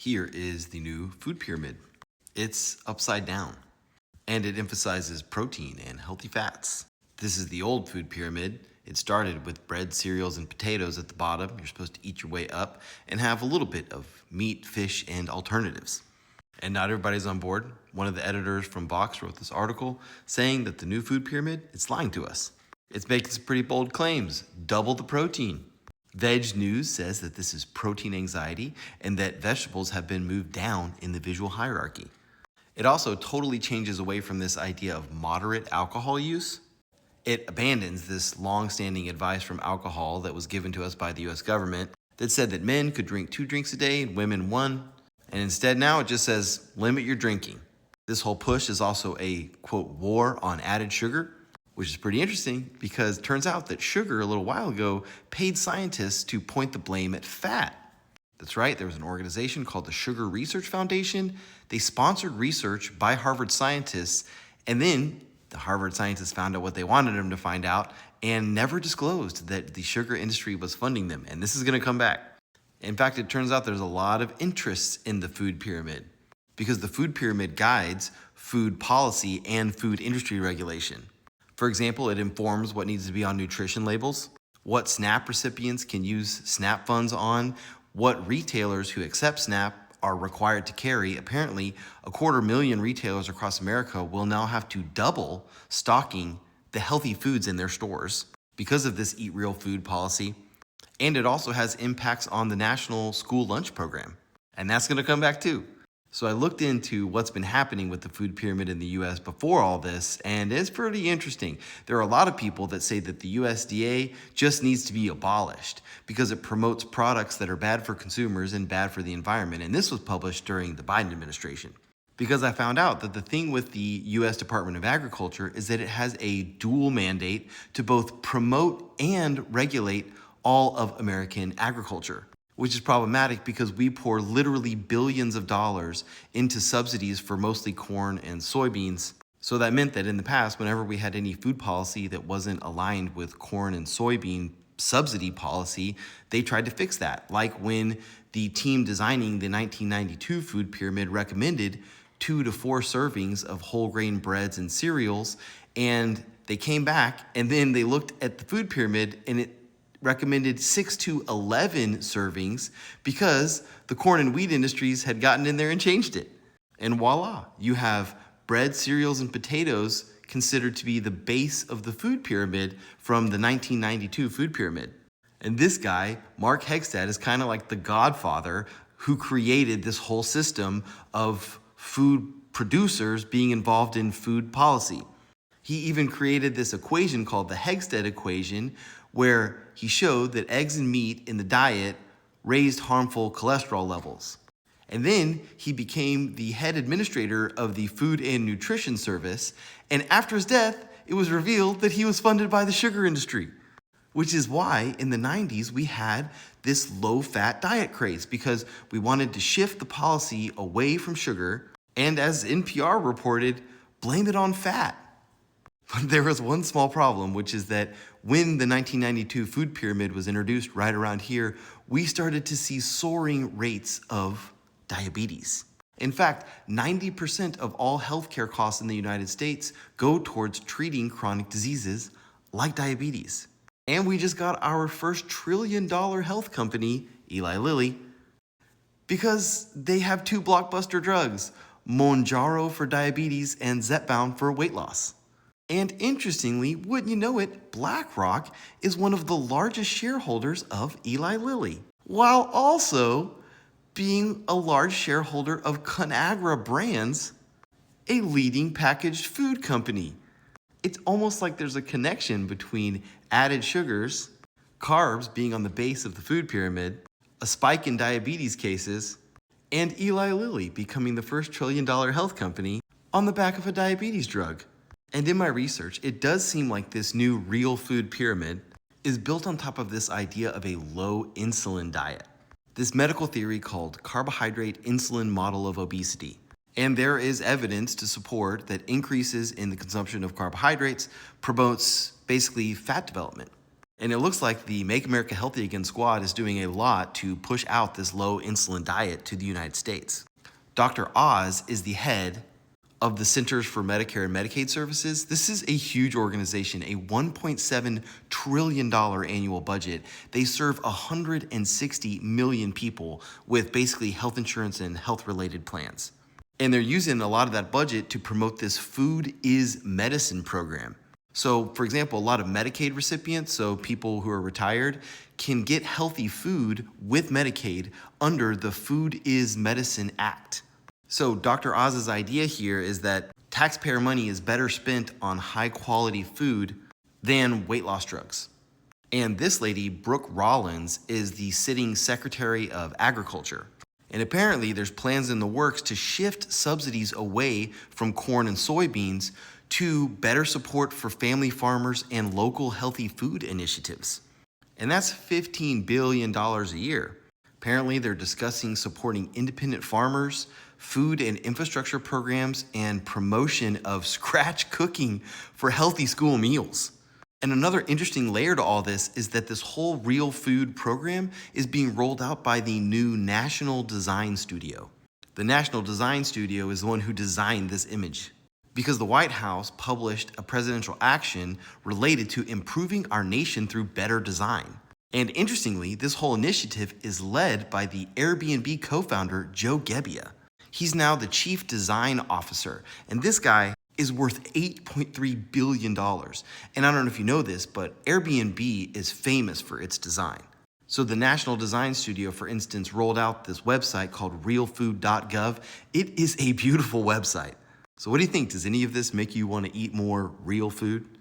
Here is the new food pyramid. It's upside down, and it emphasizes protein and healthy fats. This is the old food pyramid. It started with bread, cereals, and potatoes at the bottom. You're supposed to eat your way up and have a little bit of meat, fish, and alternatives. And not everybody's on board. One of the editors from Vox wrote this article saying that the new food pyramid, it's lying to us. It's making some pretty bold claims. Double the protein. Veg News says that this is protein anxiety and that vegetables have been moved down in the visual hierarchy. It also totally changes away from this idea of moderate alcohol use. It abandons this long-standing advice from alcohol that was given to us by the US government that said that men could drink 2 drinks a day and women 1. And instead now it just says limit your drinking. This whole push is also a, quote, war on added sugar, which is pretty interesting because it turns out that sugar a little while ago paid scientists to point the blame at fat. That's right, there was an organization called the Sugar Research Foundation. They sponsored research by Harvard scientists, and then the Harvard scientists found out what they wanted them to find out and never disclosed that the sugar industry was funding them. And this is going to come back. In fact, it turns out there's a lot of interests in the food pyramid because the food pyramid guides food policy and food industry regulation. For example, it informs what needs to be on nutrition labels, what SNAP recipients can use SNAP funds on, what retailers who accept SNAP are required to carry. Apparently, 250,000 retailers across America will now have to double stocking the healthy foods in their stores because of this Eat Real Food policy. And it also has impacts on the National School Lunch Program. And that's going to come back too. So I looked into what's been happening with the food pyramid in the US before all this, and it's pretty interesting. There are a lot of people that say that the USDA just needs to be abolished because it promotes products that are bad for consumers and bad for the environment. And this was published during the Biden administration. Because I found out that the thing with the US Department of Agriculture is that it has a dual mandate to both promote and regulate all of American agriculture, which is problematic because we pour literally billions of dollars into subsidies for mostly corn and soybeans. So that meant that in the past, whenever we had any food policy that wasn't aligned with corn and soybean subsidy policy, they tried to fix that. Like when the team designing the 1992 food pyramid recommended 2 to 4 servings of whole grain breads and cereals, and they came back and then they looked at the food pyramid and it recommended 6 to 11 servings because the corn and wheat industries had gotten in there and changed it. And voila, you have bread, cereals, and potatoes considered to be the base of the food pyramid from the 1992 food pyramid. And this guy, Mark Hegstad, is kind of like the godfather who created this whole system of food producers being involved in food policy. He even created this equation called the Hegstad equation, where he showed that eggs and meat in the diet raised harmful cholesterol levels. And then he became the head administrator of the Food and Nutrition Service, and after his death, it was revealed that he was funded by the sugar industry, which is why in the 90s we had this low-fat diet craze, because we wanted to shift the policy away from sugar, and as NPR reported, blame it on fat. But there was one small problem, which is that when the 1992 food pyramid was introduced right around here, we started to see soaring rates of diabetes. In fact, 90% of all healthcare costs in the United States go towards treating chronic diseases like diabetes. And we just got our first $1 trillion health company, Eli Lilly, because they have 2 blockbuster drugs, Mounjaro for diabetes and Zepbound for weight loss. And interestingly, wouldn't you know it, BlackRock is one of the largest shareholders of Eli Lilly, while also being a large shareholder of Conagra Brands, a leading packaged food company. It's almost like there's a connection between added sugars, carbs being on the base of the food pyramid, a spike in diabetes cases, and Eli Lilly becoming the first $1 trillion health company on the back of a diabetes drug. And in my research, it does seem like this new real food pyramid is built on top of this idea of a low insulin diet, this medical theory called carbohydrate insulin model of obesity. And there is evidence to support that increases in the consumption of carbohydrates promotes basically fat development. And it looks like the Make America Healthy Again squad is doing a lot to push out this low insulin diet to the United States. Dr. Oz is the head of the Centers for Medicare and Medicaid Services. This is a huge organization, a $1.7 trillion annual budget. They serve 160 million people with basically health insurance and health-related plans. And they're using a lot of that budget to promote this Food is Medicine program. So, for example, a lot of Medicaid recipients, so people who are retired, can get healthy food with Medicaid under the Food is Medicine Act. So Dr. Oz's idea here is that taxpayer money is better spent on high quality food than weight loss drugs. And this lady, Brooke Rollins, is the sitting Secretary of Agriculture. And apparently there's plans in the works to shift subsidies away from corn and soybeans to better support for family farmers and local healthy food initiatives. And that's $15 billion a year. Apparently, they're discussing supporting independent farmers, food and infrastructure programs, and promotion of scratch cooking for healthy school meals. And another interesting layer to all this is that this whole real food program is being rolled out by the new National Design Studio. The National Design Studio is the one who designed this image, because the White House published a presidential action related to improving our nation through better design. And interestingly, this whole initiative is led by the Airbnb co-founder, Joe Gebbia. He's now the chief design officer, and this guy is worth $8.3 billion. And I don't know if you know this, but Airbnb is famous for its design. So the National Design Studio, for instance, rolled out this website called realfood.gov. It is a beautiful website. So what do you think? Does any of this make you want to eat more real food?